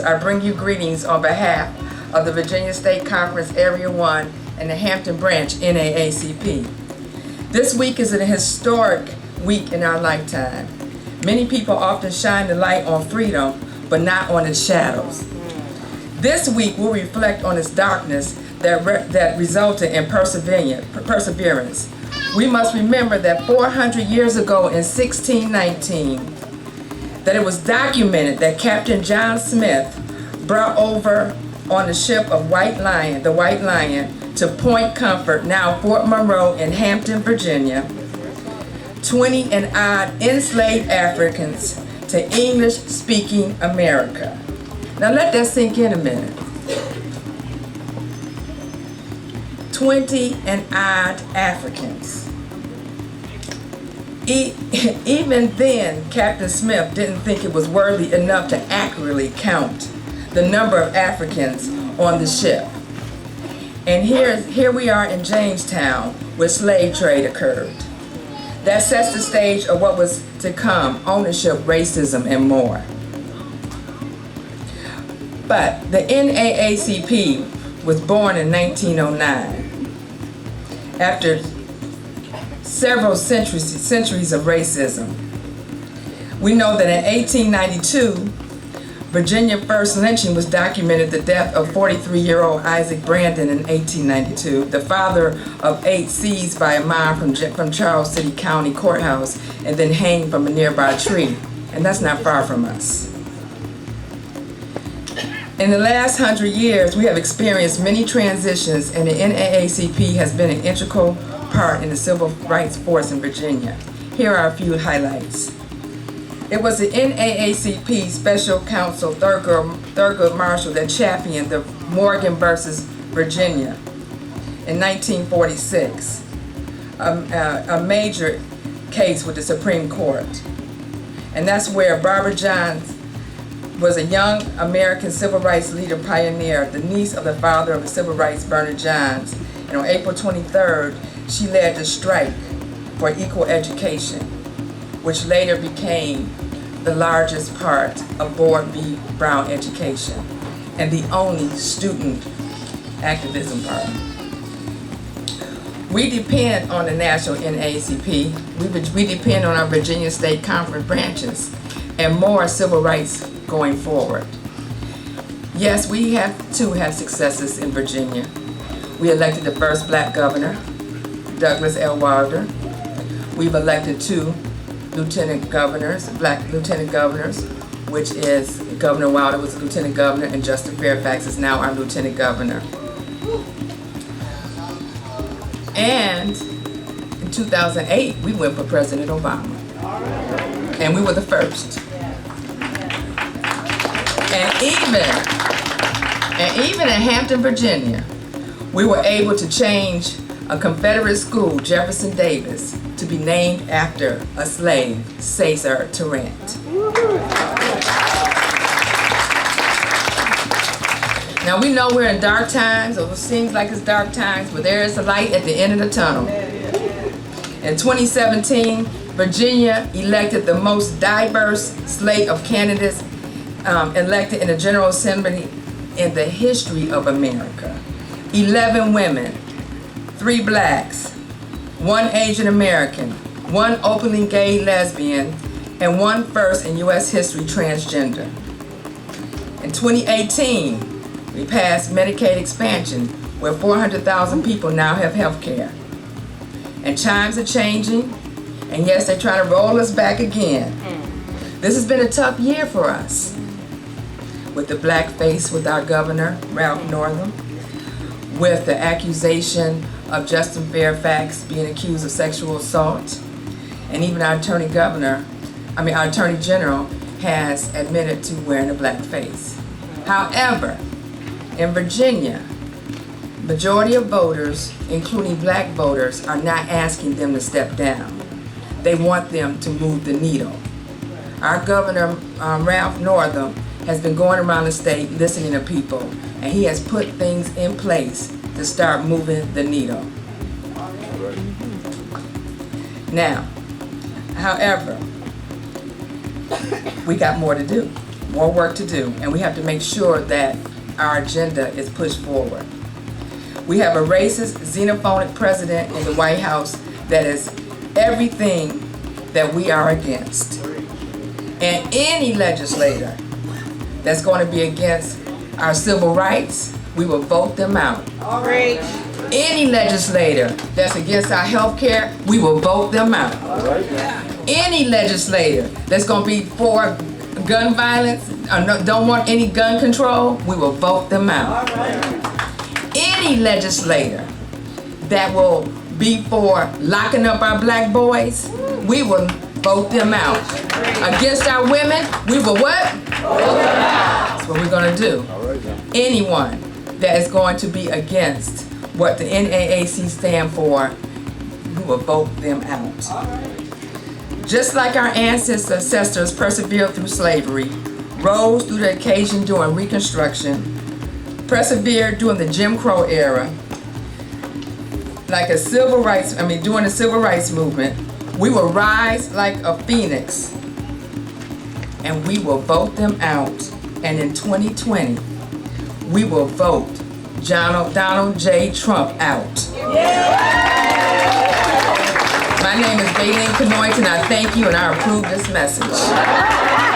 I bring you greetings on behalf of the Virginia State Conference Area 1 and the Hampton branch NAACP. This week is a historic week in our lifetime. Many people often shine the light on freedom, but not on its shadows. This week we'll reflect on its darkness that resulted in perseverance. We must remember that 400 years ago in 1619, that it was documented that Captain John Smith brought over on the ship of the White Lion, to Point Comfort, now Fort Monroe in Hampton, Virginia, 20 and odd enslaved Africans to English-speaking America. Now let that sink in a minute. 20 and odd Africans. Even then, Captain Smith didn't think it was worthy enough to accurately count the number of Africans on the ship. And here we are in Jamestown, where slave trade occurred. That sets the stage of what was to come: ownership, racism, and more. But the NAACP was born in 1909 after several centuries of racism. We know that in 1892, Virginia first lynching was documented, the death of 43-year-old Isaac Brandon in 1892, the father of 8 seized by a mob from Charles City County Courthouse and then hanged from a nearby tree. And that's not far from us. In the last 100 years, we have experienced many transitions, and the NAACP has been an integral part in the civil rights force in Virginia. Here are a few highlights. It was the NAACP Special Counsel Thurgood Marshall that championed the Morgan versus Virginia in 1946, a major case with the Supreme Court. And that's where Barbara Johns was a young American civil rights leader pioneer, the niece of the father of the civil rights, Bernard Johns. And on April 23rd, she led the strike for equal education, which later became the largest part of Board v. Brown education and the only student activism party. We depend on the national NAACP. We depend on our Virginia State Conference branches and more civil rights going forward. Yes, we too have successes in Virginia. We elected the first black governor, Douglas L. Wilder. We've elected 2 lieutenant governors, black lieutenant governors, which is Governor Wilder was a lieutenant governor, and Justin Fairfax is now our lieutenant governor. And in 2008, we went for President Obama. And we were the first. And even in Hampton, Virginia, we were able to change a Confederate school, Jefferson Davis, to be named after a slave, Cesar Tarrant. Now we know we're in dark times, or it seems like it's dark times, but there is a light at the end of the tunnel. In 2017, Virginia elected the most diverse slate of candidates elected in the General Assembly in the history of America. 11 women, 3 blacks, 1 Asian American, 1 openly gay lesbian, and 1 first in U.S. history transgender. In 2018, we passed Medicaid expansion, where 400,000 people now have health care. And times are changing, and yes, they're trying to roll us back again. This has been a tough year for us, with the blackface with our governor, Ralph Northam, with the accusation of Justin Fairfax being accused of sexual assault, and even our Attorney General has admitted to wearing a blackface. However, in Virginia, majority of voters, including black voters, are not asking them to step down. They want them to move the needle. Our governor, Ralph Northam, has been going around the state listening to people, and he has put things in place to start moving the needle. Now, however, we got more to do. more work to do, and we have to make sure that our agenda is pushed forward. We have a racist, xenophobic president in the White House that is everything that we are against. And any legislator that's going to be against our civil rights, we will vote them out. Great. Any legislator that's against our health care, we will vote them out. Any legislator that's going to be for gun violence, or don't want any gun control, we will vote them out. Any legislator that will be for locking up our black boys, we will vote them out. Against our women, we will what? Vote them out. That's what we're going to do. Anyone that is going to be against what the NAACP stand for, we will vote them out. Just like our ancestors persevered through slavery, rose through the occasion during Reconstruction, persevered during the Jim Crow era, like during the civil rights movement, we will rise like a phoenix and we will vote them out. And in 2020, we will vote Donald J. Trump out. My name is Gaylene Kanoyton, and I thank you and I approve this message.